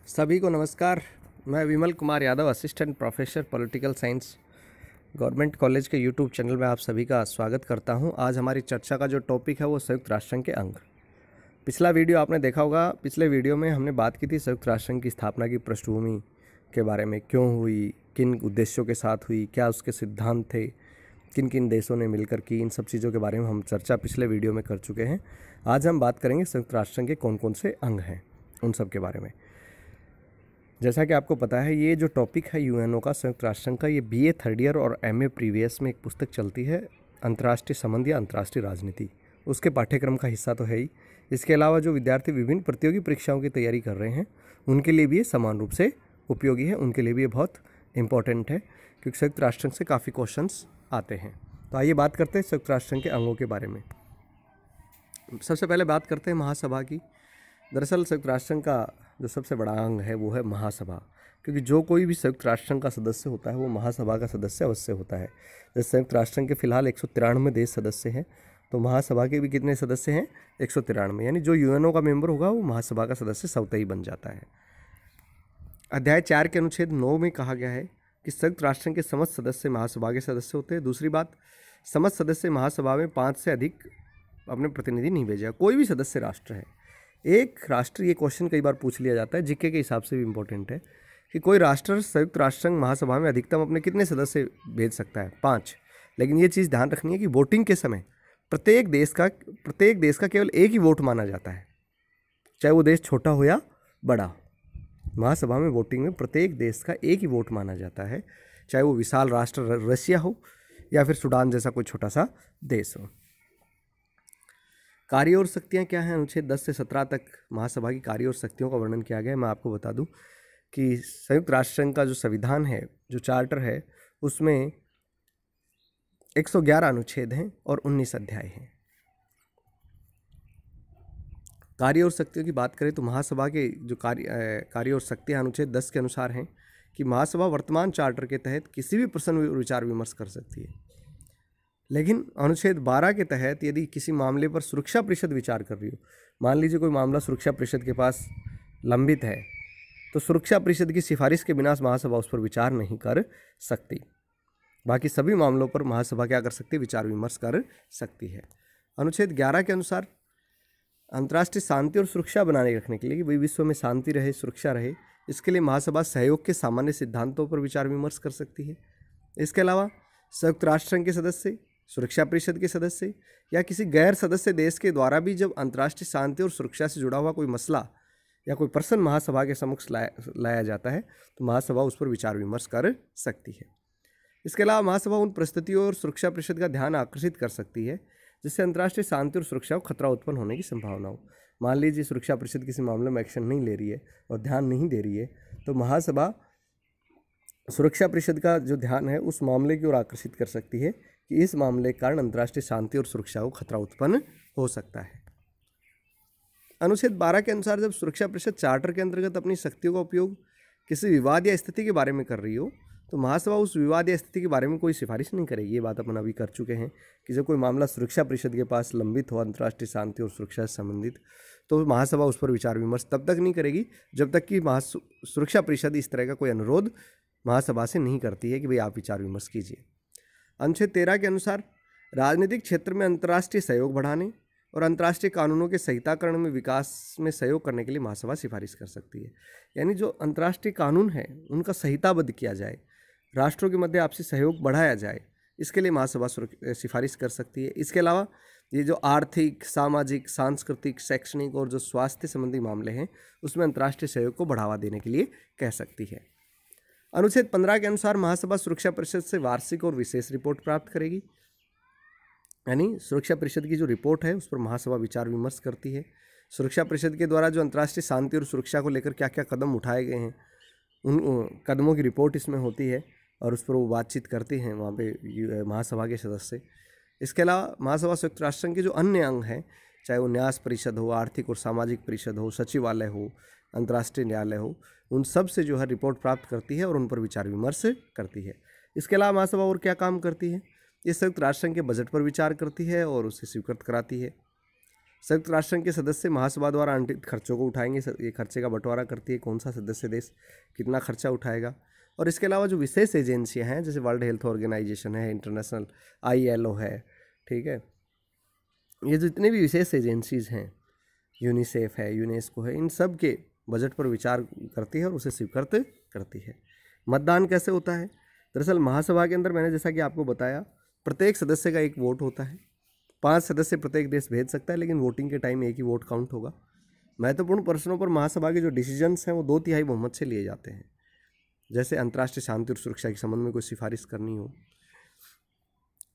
सभी को नमस्कार। मैं Vimal Kumar Yadav, assistant professor political science, government college के यूट्यूब चैनल में आप सभी का स्वागत करता हूं। आज हमारी चर्चा का जो टॉपिक है वो संयुक्त राष्ट्र संघ के अंग। पिछला वीडियो आपने देखा होगा। पिछले वीडियो में हमने बात की थी संयुक्त राष्ट्र संघ की स्थापना की पृष्ठभूमि के बारे में, क्यों हुई, किन उद्देश्यों के साथ हुई, क्या उसके सिद्धांत थे, किन किन देशों ने मिलकर की, इन सब चीज़ों के बारे में हम चर्चा पिछले वीडियो में कर चुके हैं। आज हम बात करेंगे संयुक्त राष्ट्र संघ के कौन कौन से अंग हैं, उन सब के बारे में। जैसा कि आपको पता है, ये जो टॉपिक है यूएनओ का, संयुक्त राष्ट्र संघ का, ये बीए थर्ड ईयर और एमए प्रीवियस में एक पुस्तक चलती है, अंतर्राष्ट्रीय संबंध या अंतर्राष्ट्रीय राजनीति। उसके पाठ्यक्रम का हिस्सा तो है ही। इसके अलावा जो विद्यार्थी विभिन्न प्रतियोगी परीक्षाओं की तैयारी कर रहे हैं उनके लिए भी ये समान रूप से उपयोगी है, उनके लिए भी ये बहुत इंपॉर्टेंट है, क्योंकि संयुक्त राष्ट्र संघ से काफ़ी क्वेश्चंस आते हैं। तो आइए बात करते हैं संयुक्त राष्ट्र संघ के अंगों के बारे में। सबसे पहले बात करते हैं महासभा की। दरअसल संयुक्त राष्ट्र संघ का जो सबसे बड़ा अंग है वो है महासभा, क्योंकि जो कोई भी संयुक्त राष्ट्र संघ का सदस्य होता है वो महासभा का सदस्य अवश्य होता है। जैसे संयुक्त राष्ट्र संघ के फिलहाल 193 देश सदस्य हैं, तो महासभा के भी कितने सदस्य हैं? 193। यानी जो यूएनओ का मेंबर होगा वो महासभा का सदस्य स्वतः ही बन जाता है। अध्याय 4 के अनुच्छेद 9 में कहा गया है कि संयुक्त राष्ट्र संघ के समस्त सदस्य महासभा के सदस्य होते हैं। दूसरी बात, समस्त सदस्य महासभा में 5 से अधिक अपने प्रतिनिधि नहीं भेजेगा। कोई भी सदस्य राष्ट्र है, एक राष्ट्र, ये क्वेश्चन कई बार पूछ लिया जाता है, जीके के हिसाब से भी इम्पोर्टेंट है कि कोई राष्ट्र संयुक्त राष्ट्र संघ महासभा में अधिकतम अपने कितने सदस्य भेज सकता है? 5। लेकिन ये चीज़ ध्यान रखनी है कि वोटिंग के समय प्रत्येक देश का केवल एक ही वोट माना जाता है, चाहे वो देश छोटा हो या बड़ा हो। महासभा में वोटिंग में प्रत्येक देश का एक ही वोट माना जाता है, चाहे वो विशाल राष्ट्र रशिया हो या फिर सूडान जैसा कोई छोटा सा देश हो। कार्य और शक्तियाँ क्या हैं? अनुच्छेद 10 से 17 तक महासभा की कार्य और शक्तियों का वर्णन किया गया है। मैं आपको बता दूं कि संयुक्त राष्ट्र संघ का जो संविधान है, जो चार्टर है, उसमें 111 अनुच्छेद हैं और 19 अध्याय हैं। कार्य और शक्तियों की बात करें तो महासभा के जो कार्य और शक्तियाँ अनुच्छेद 10 के अनुसार हैं कि महासभा वर्तमान चार्टर के तहत किसी भी प्रश्न में विचार विमर्श कर सकती है। लेकिन अनुच्छेद 12 के तहत यदि किसी मामले पर सुरक्षा परिषद विचार कर रही हो, मान लीजिए कोई मामला सुरक्षा परिषद के पास लंबित है, तो सुरक्षा परिषद की सिफारिश के बिना महासभा उस पर विचार नहीं कर सकती। बाकी सभी मामलों पर महासभा क्या कर सकती है? विचार विमर्श कर सकती है। अनुच्छेद 11 के अनुसार अंतर्राष्ट्रीय शांति और सुरक्षा बनाए रखने के लिए कि भाई विश्व में शांति रहे, सुरक्षा रहे, इसके लिए महासभा सहयोग के सामान्य सिद्धांतों पर विचार विमर्श कर सकती है। इसके अलावा संयुक्त राष्ट्र संघ के सदस्य, सुरक्षा परिषद के सदस्य या किसी गैर सदस्य देश के द्वारा भी जब अंतर्राष्ट्रीय शांति और सुरक्षा से जुड़ा हुआ कोई मसला या कोई प्रश्न महासभा के समक्ष लाया जाता है तो महासभा उस पर विचार विमर्श कर सकती है। इसके अलावा महासभा उन परिस्थितियों और सुरक्षा परिषद का ध्यान आकर्षित कर सकती है जिससे अंतर्राष्ट्रीय शांति और सुरक्षा को खतरा उत्पन्न होने की संभावना हो। मान लीजिए सुरक्षा परिषद किसी मामले में एक्शन नहीं ले रही है और ध्यान नहीं दे रही है, तो महासभा सुरक्षा परिषद का जो ध्यान है उस मामले की ओर आकर्षित कर सकती है कि इस मामले के कारण अंतर्राष्ट्रीय शांति और सुरक्षा को खतरा उत्पन्न हो सकता है। अनुच्छेद 12 के अनुसार जब सुरक्षा परिषद चार्टर के अंतर्गत अपनी शक्तियों का उपयोग किसी विवाद या स्थिति के बारे में कर रही हो तो महासभा उस विवाद या स्थिति के बारे में कोई सिफारिश नहीं करेगी। ये बात अपन अभी कर चुके हैं कि जब कोई मामला सुरक्षा परिषद के पास लंबित हो, अंतर्राष्ट्रीय शांति और सुरक्षा से संबंधित, तो महासभा उस पर विचार विमर्श तब तक नहीं करेगी जब तक कि सुरक्षा परिषद इस तरह का कोई अनुरोध महासभा से नहीं करती है कि भाई आप विचार विमर्श कीजिए। अनुच्छेद 13 के अनुसार राजनीतिक क्षेत्र में अंतर्राष्ट्रीय सहयोग बढ़ाने और अंतर्राष्ट्रीय कानूनों के संहिताकरण में विकास में सहयोग करने के लिए महासभा सिफारिश कर सकती है। यानी जो अंतर्राष्ट्रीय कानून है उनका संहिताबद्ध किया जाए, राष्ट्रों के मध्य आपसी सहयोग बढ़ाया जाए, इसके लिए महासभा सिफारिश कर सकती है। इसके अलावा ये जो आर्थिक, सामाजिक, सांस्कृतिक, शैक्षणिक और जो स्वास्थ्य संबंधी मामले हैं उसमें अंतर्राष्ट्रीय सहयोग को बढ़ावा देने के लिए कह सकती है। अनुच्छेद 15 के अनुसार महासभा सुरक्षा परिषद से वार्षिक और विशेष रिपोर्ट प्राप्त करेगी। यानी सुरक्षा परिषद की जो रिपोर्ट है उस पर महासभा विचार विमर्श करती है। सुरक्षा परिषद के द्वारा जो अंतर्राष्ट्रीय शांति और सुरक्षा को लेकर क्या क्या कदम उठाए गए हैं उन कदमों की रिपोर्ट इसमें होती है और उस पर वो बातचीत करते हैं वहाँ पे महासभा के सदस्य। इसके अलावा महासभा संयुक्त राष्ट्र संघ के जो अन्य अंग हैं, चाहे वो न्यास परिषद हो, आर्थिक और सामाजिक परिषद हो, सचिवालय हो, अंतर्राष्ट्रीय न्यायालय हो, उन सब से जो है रिपोर्ट प्राप्त करती है और उन पर विचार विमर्श करती है। इसके अलावा महासभा और क्या काम करती है? ये संयुक्त राष्ट्र संघ के बजट पर विचार करती है और उसे स्वीकृत कराती है। संयुक्त राष्ट्र संघ के सदस्य महासभा द्वारा आवंटित खर्चों को उठाएंगे। ये खर्चे का बंटवारा करती है, कौन सा सदस्य देश कितना खर्चा उठाएगा। और इसके अलावा जो विशेष एजेंसियां हैं, जैसे वर्ल्ड हेल्थ ऑर्गेनाइजेशन है, इंटरनेशनल ILO है, ठीक है, ये जितने भी विशेष एजेंसीज हैं, यूनिसेफ है, यूनेस्को है, इन सब के बजट पर विचार करती है और उसे स्वीकृत करती है। मतदान कैसे होता है? दरअसल महासभा के अंदर मैंने जैसा कि आपको बताया, प्रत्येक सदस्य का एक वोट होता है। 5 सदस्य प्रत्येक देश भेज सकता है, लेकिन वोटिंग के टाइम एक ही वोट काउंट होगा। महत्वपूर्ण प्रश्नों पर महासभा के जो डिसीजंस हैं वो 2/3 बहुमत से लिए जाते हैं। जैसे अंतर्राष्ट्रीय शांति और सुरक्षा के संबंध में कोई सिफारिश करनी हो,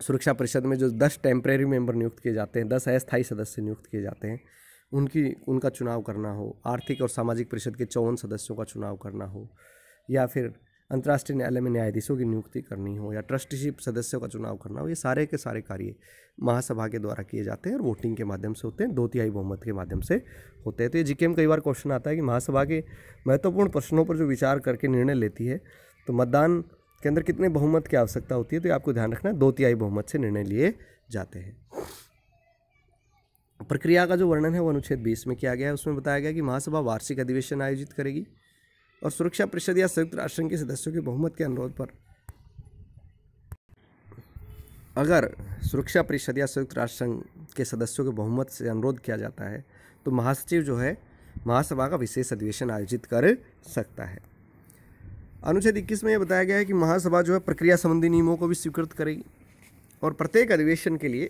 सुरक्षा परिषद में जो 10 टेम्परेरी मेंबर नियुक्त किए जाते हैं, 10 अस्थायी सदस्य नियुक्त किए जाते हैं, उनका चुनाव करना हो, आर्थिक और सामाजिक परिषद के 54 सदस्यों का चुनाव करना हो, या फिर अंतर्राष्ट्रीय न्यायालय में न्यायाधीशों की नियुक्ति करनी हो, या ट्रस्टीशिप सदस्यों का चुनाव करना हो, ये सारे के सारे कार्य महासभा के द्वारा किए जाते हैं और वोटिंग के माध्यम से होते हैं, 2/3 बहुमत के माध्यम से होते हैं। तो ये जीके में कई बार क्वेश्चन आता है कि महासभा के महत्वपूर्ण प्रश्नों पर जो विचार करके निर्णय लेती है, तो मतदान के अंदर कितने बहुमत की आवश्यकता होती है, तो ये आपको ध्यान रखना है, 2/3 बहुमत से निर्णय लिए जाते हैं। प्रक्रिया का जो वर्णन है वो अनुच्छेद 20 में किया गया है। उसमें बताया गया कि महासभा वार्षिक अधिवेशन आयोजित करेगी और सुरक्षा परिषद या संयुक्त राष्ट्र संघ के सदस्यों के बहुमत के अनुरोध पर, अगर सुरक्षा परिषद या संयुक्त राष्ट्र संघ के सदस्यों के बहुमत से अनुरोध किया जाता है, तो महासचिव जो है महासभा का विशेष अधिवेशन आयोजित कर सकता है। अनुच्छेद 21 में यह बताया गया है कि महासभा जो है प्रक्रिया संबंधी नियमों को भी स्वीकृत करेगी और प्रत्येक अधिवेशन के लिए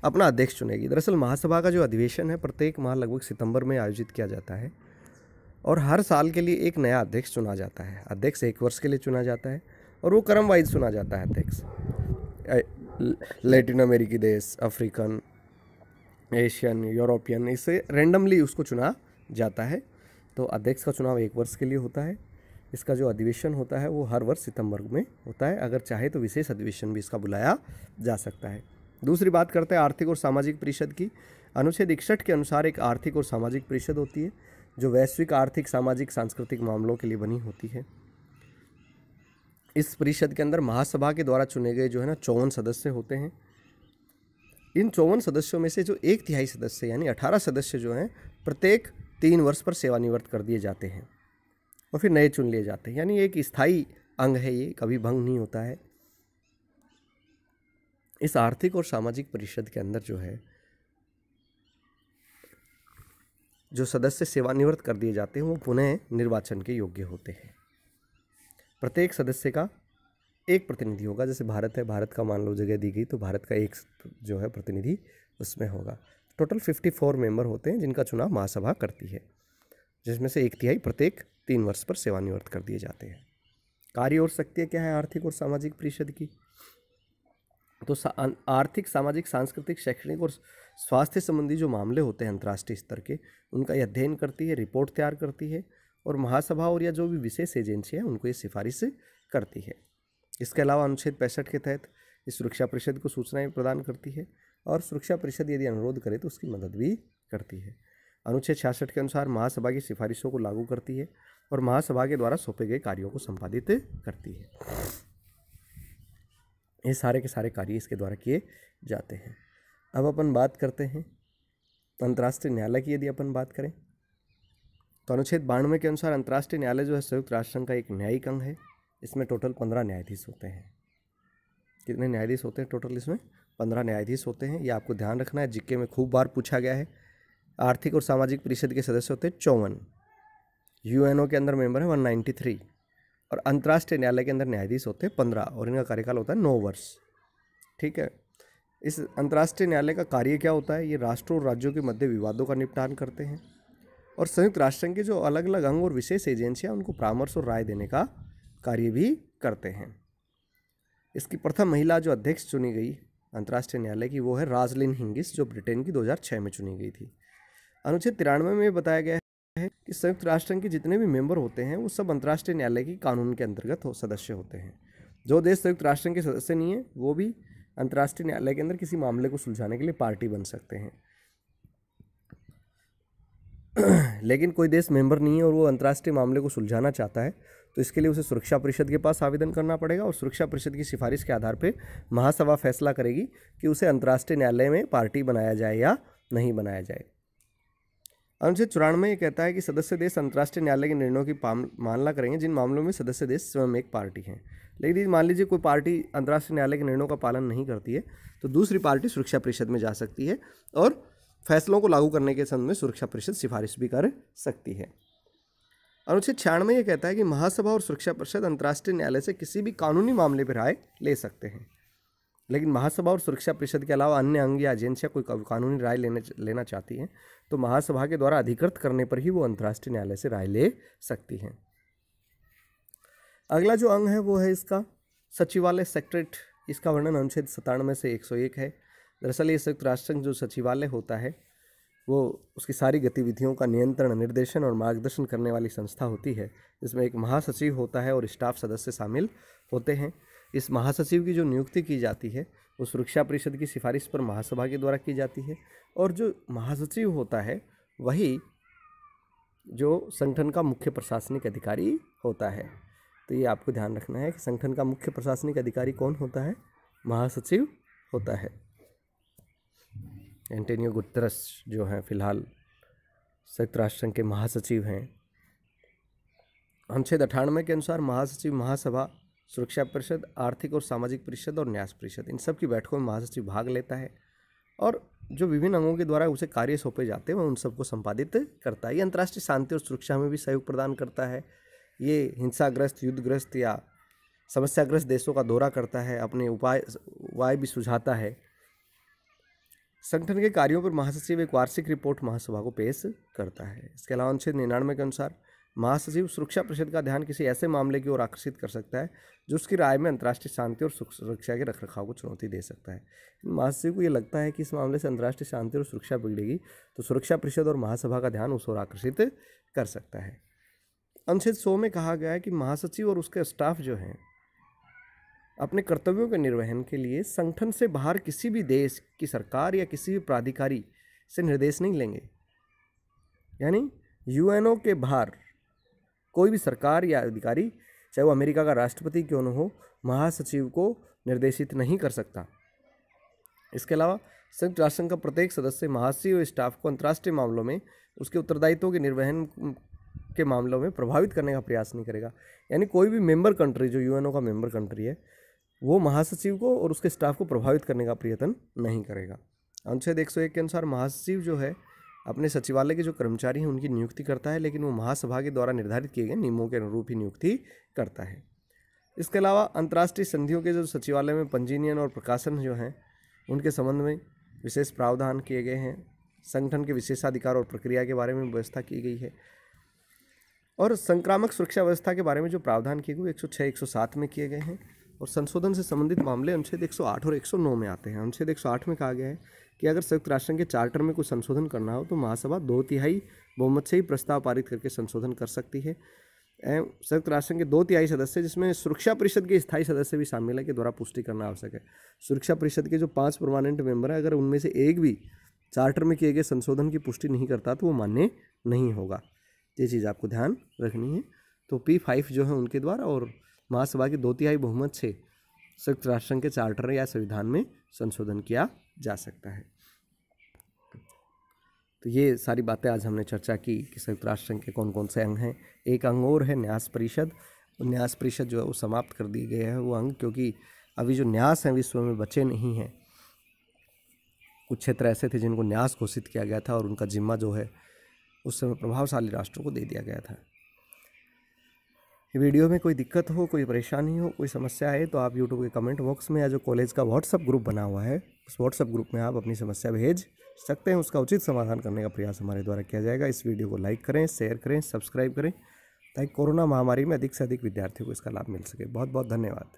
अपना अध्यक्ष चुनेगी। दरअसल महासभा का जो अधिवेशन है प्रत्येक माह लगभग सितंबर में आयोजित किया जाता है और हर साल के लिए एक नया अध्यक्ष चुना जाता है। अध्यक्ष 1 वर्ष के लिए चुना जाता है और वो क्रम वाइज चुना जाता है अध्यक्ष। लैटिन अमेरिकी देश, अफ्रीकन, एशियन, यूरोपियन, इससे रैंडमली उसको चुना जाता है। तो अध्यक्ष का चुनाव 1 वर्ष के लिए होता है। इसका जो अधिवेशन होता है वो हर वर्ष सितंबर में होता है। अगर चाहे तो विशेष अधिवेशन भी इसका बुलाया जा सकता है। दूसरी बात करते हैं आर्थिक और सामाजिक परिषद की। अनुच्छेद 61 के अनुसार एक आर्थिक और सामाजिक परिषद होती है जो वैश्विक आर्थिक, सामाजिक, सांस्कृतिक मामलों के लिए बनी होती है। इस परिषद के अंदर महासभा के द्वारा चुने गए जो है ना 54 सदस्य होते हैं। इन 54 सदस्यों में से जो 1/3 सदस्य यानी 18 सदस्य जो हैं प्रत्येक 3 वर्ष पर सेवानिवृत्त कर दिए जाते हैं और फिर नए चुन लिए जाते हैं। यानी एक स्थायी अंग है, ये कभी भंग नहीं होता है। इस आर्थिक और सामाजिक परिषद के अंदर जो है जो सदस्य सेवानिवृत्त कर दिए जाते हैं वो पुनः निर्वाचन के योग्य होते हैं। प्रत्येक सदस्य का एक प्रतिनिधि होगा। जैसे भारत है, भारत का मान लो जगह दी गई तो भारत का एक जो है प्रतिनिधि उसमें होगा। टोटल 54 मेंबर होते हैं जिनका चुनाव महासभा करती है, जिसमें से 1/3 प्रत्येक 3 वर्ष पर सेवानिवृत्त कर दिए जाते हैं। कार्य और शक्तियाँ क्या है आर्थिक और सामाजिक परिषद की? तो आर्थिक, सामाजिक, सांस्कृतिक, शैक्षणिक और स्वास्थ्य संबंधी जो मामले होते हैं अंतर्राष्ट्रीय स्तर के, उनका यह अध्ययन करती है, रिपोर्ट तैयार करती है और महासभा और या जो भी विशेष एजेंसी है उनको ये सिफारिश करती है। इसके अलावा अनुच्छेद 65 के तहत इस सुरक्षा परिषद को सूचनाएं प्रदान करती है और सुरक्षा परिषद यदि अनुरोध करे तो उसकी मदद भी करती है। अनुच्छेद 66 के अनुसार महासभा की सिफारिशों को लागू करती है और महासभा के द्वारा सौंपे गए कार्यों को संपादित करती है। ये सारे के सारे कार्य इसके द्वारा किए जाते हैं। अब अपन बात करते हैं अंतर्राष्ट्रीय न्यायालय की। यदि अपन बात करें तो अनुच्छेद 92 के अनुसार अंतर्राष्ट्रीय न्यायालय जो है संयुक्त राष्ट्र संघ का एक न्यायिक अंग है। इसमें टोटल 15 न्यायाधीश होते हैं। कितने न्यायाधीश होते हैं टोटल? इसमें 15 न्यायाधीश होते हैं। ये आपको ध्यान रखना है, जीके में खूब बार पूछा गया है। आर्थिक और सामाजिक परिषद के सदस्य होते हैं 54, यूएनओ के अंदर मेंबर है 193 और अंतर्राष्ट्रीय न्यायालय के अंदर न्यायाधीश होते हैं 15 और इनका कार्यकाल होता है 9 वर्ष। ठीक है। इस अंतर्राष्ट्रीय न्यायालय का कार्य क्या होता है? ये राष्ट्रों और राज्यों के मध्य विवादों का निपटान करते हैं और संयुक्त राष्ट्र संघ के जो अलग अलग अंग और विशेष एजेंसियां उनको परामर्श और राय देने का कार्य भी करते हैं। इसकी प्रथम महिला जो अध्यक्ष चुनी गई अंतर्राष्ट्रीय न्यायालय की वो है राजलिन हिंगिस, जो ब्रिटेन की 2006 में चुनी गई थी। अनुच्छेद 93 में बताया गया है कि संयुक्त राष्ट्र संघ के जितने भी मेंबर होते हैं वो सब अंतर्राष्ट्रीय न्यायालय की कानून के अंतर्गत सदस्य होते हैं। जो देश संयुक्त राष्ट्र संघ के सदस्य नहीं है वो भी अंतर्राष्ट्रीय न्यायालय के अंदर किसी मामले को सुलझाने के लिए पार्टी बन सकते हैं। लेकिन कोई देश मेंबर नहीं है और वो अंतर्राष्ट्रीय मामले को सुलझाना चाहता है तो इसके लिए उसे सुरक्षा परिषद के पास आवेदन करना पड़ेगा और सुरक्षा परिषद की सिफारिश के आधार पर महासभा फैसला करेगी कि उसे अंतर्राष्ट्रीय न्यायालय में पार्टी बनाया जाए या नहीं बनाया जाए। अनुच्छेद 94 ये कहता है कि सदस्य देश अंतर्राष्ट्रीय न्यायालय के निर्णयों की पालना करेंगे जिन मामलों में सदस्य देश स्वयं एक पार्टी हैं। लेकिन मान लीजिए कोई पार्टी अंतर्राष्ट्रीय न्यायालय के निर्णयों का पालन नहीं करती है तो दूसरी पार्टी सुरक्षा परिषद में जा सकती है और फैसलों को लागू करने के संबंध में सुरक्षा परिषद सिफारिश भी कर सकती है। अनुच्छेद 96 ये कहता है कि महासभा और सुरक्षा परिषद अंतर्राष्ट्रीय न्यायालय से किसी भी कानूनी मामले पर राय ले सकते हैं। लेकिन महासभा और सुरक्षा परिषद के अलावा अन्य अंग या एजेंसियां कोई कानूनी राय लेना चाहती हैं तो महासभा के द्वारा अधिकृत करने पर ही वो अंतर्राष्ट्रीय न्यायालय से राय ले सकती हैं। अगला जो अंग है वो है इसका सचिवालय सेक्रेटरीट। इसका वर्णन अनुच्छेद 97 से 101 है। दरअसल ये संयुक्त राष्ट्र संघ जो सचिवालय होता है वो उसकी सारी गतिविधियों का नियंत्रण, निर्देशन और मार्गदर्शन करने वाली संस्था होती है। इसमें एक महासचिव होता है और स्टाफ सदस्य शामिल होते हैं। इस महासचिव की जो नियुक्ति की जाती है वो सुरक्षा परिषद की सिफारिश पर महासभा के द्वारा की जाती है और जो महासचिव होता है वही जो संगठन का मुख्य प्रशासनिक अधिकारी होता है। तो ये आपको ध्यान रखना है कि संगठन का मुख्य प्रशासनिक अधिकारी कौन होता है? महासचिव होता है। एंटोनियो गुतेरेस जो हैं फिलहाल संयुक्त राष्ट्र संघ के महासचिव हैं। अनुच्छेद 98 के अनुसार महासचिव महासभा, सुरक्षा परिषद, आर्थिक और सामाजिक परिषद और न्यास परिषद इन सब की बैठकों में महासचिव भाग लेता है और जो विभिन्न अंगों के द्वारा उसे कार्य सौंपे जाते हैं वह उन सबको संपादित करता है। ये अंतर्राष्ट्रीय शांति और सुरक्षा में भी सहयोग प्रदान करता है। ये हिंसाग्रस्त, युद्धग्रस्त या समस्याग्रस्त देशों का दौरा करता है, अपने उपाय भी सुझाता है। संगठन के कार्यों पर महासचिव एक वार्षिक रिपोर्ट महासभा को पेश करता है। इसके अलावा अनुच्छेद 99 के अनुसार महासचिव सुरक्षा परिषद का ध्यान किसी ऐसे मामले की ओर आकर्षित कर सकता है जो उसकी राय में अंतर्राष्ट्रीय शांति और सुरक्षा के रखरखाव को चुनौती दे सकता है। महासचिव को ये लगता है कि इस मामले से अंतर्राष्ट्रीय शांति और सुरक्षा बिगड़ेगी तो सुरक्षा परिषद और महासभा का ध्यान उस ओर आकर्षित कर सकता है। अनुच्छेद 100 में कहा गया है कि महासचिव और उसके स्टाफ जो हैं अपने कर्तव्यों के निर्वहन के लिए संगठन से बाहर किसी भी देश की सरकार या किसी भी प्राधिकारी से निर्देश नहीं लेंगे। यानी यूएनओ के बाहर कोई भी सरकार या अधिकारी, चाहे वो अमेरिका का राष्ट्रपति क्यों न हो, महासचिव को निर्देशित नहीं कर सकता। इसके अलावा संयुक्त राष्ट्र संघ का प्रत्येक सदस्य महासचिव और स्टाफ को अंतर्राष्ट्रीय मामलों में उसके उत्तरदायित्वों के निर्वहन के मामलों में प्रभावित करने का प्रयास नहीं करेगा। यानी कोई भी मेंबर कंट्री जो यूएनओ का मेंबर कंट्री है वो महासचिव को और उसके स्टाफ को प्रभावित करने का प्रयत्न नहीं करेगा। अनुच्छेद 101 के अनुसार महासचिव जो है अपने सचिवालय के जो कर्मचारी हैं उनकी नियुक्ति करता है, लेकिन वो महासभा के द्वारा निर्धारित किए गए नियमों के अनुरूप ही नियुक्ति करता है। इसके अलावा अंतर्राष्ट्रीय संधियों के जो सचिवालय में पंजीयन और प्रकाशन जो हैं उनके संबंध में विशेष प्रावधान किए गए हैं। संगठन के विशेषाधिकार और प्रक्रिया के बारे में व्यवस्था की गई है और संक्रामक सुरक्षा व्यवस्था के बारे में जो प्रावधान किए गए 106, 107 में किए गए हैं और संशोधन से संबंधित मामले अनुच्छेद 108 और 109 में आते हैं। अनुच्छेद 108 में कहा गया है कि अगर संयुक्त राष्ट्र के चार्टर में कोई संशोधन करना हो तो महासभा 2/3 बहुमत से ही प्रस्ताव पारित करके संशोधन कर सकती है। संयुक्त राष्ट्र के 2/3 सदस्य, जिसमें सुरक्षा परिषद के स्थायी सदस्य भी शामिल है, के द्वारा पुष्टि करना आवश्यक है। सुरक्षा परिषद के जो 5 परमानेंट मेंबर है, अगर उनमें से एक भी चार्टर में किए गए संशोधन की पुष्टि नहीं करता तो वो मान्य नहीं होगा। ये चीज़ आपको ध्यान रखनी है। तो P5 जो है उनके द्वारा और महासभा की 2/3 बहुमत से संयुक्त राष्ट्र के चार्टर या संविधान में संशोधन किया जा सकता है। तो ये सारी बातें आज हमने चर्चा की कि संयुक्त राष्ट्र के कौन कौन से अंग हैं। एक अंग और है न्यास परिषद। न्यास परिषद जो है वो समाप्त कर दी गई है वो अंग, क्योंकि अभी जो न्यास हैं विश्व में बचे नहीं हैं। कुछ क्षेत्र ऐसे थे जिनको न्यास घोषित किया गया था और उनका जिम्मा जो है उस समय प्रभावशाली राष्ट्रों को दे दिया गया था। वीडियो में कोई दिक्कत हो, कोई परेशानी हो, कोई समस्या आए तो आप यूट्यूब के कमेंट बॉक्स में या जो कॉलेज का व्हाट्सअप ग्रुप बना हुआ है उस व्हाट्सअप ग्रुप में आप अपनी समस्या भेज सकते हैं। उसका उचित समाधान करने का प्रयास हमारे द्वारा किया जाएगा। इस वीडियो को लाइक करें, शेयर करें, सब्सक्राइब करें ताकि कोरोना महामारी में अधिक से अधिक विद्यार्थियों को इसका लाभ मिल सके। बहुत बहुत धन्यवाद।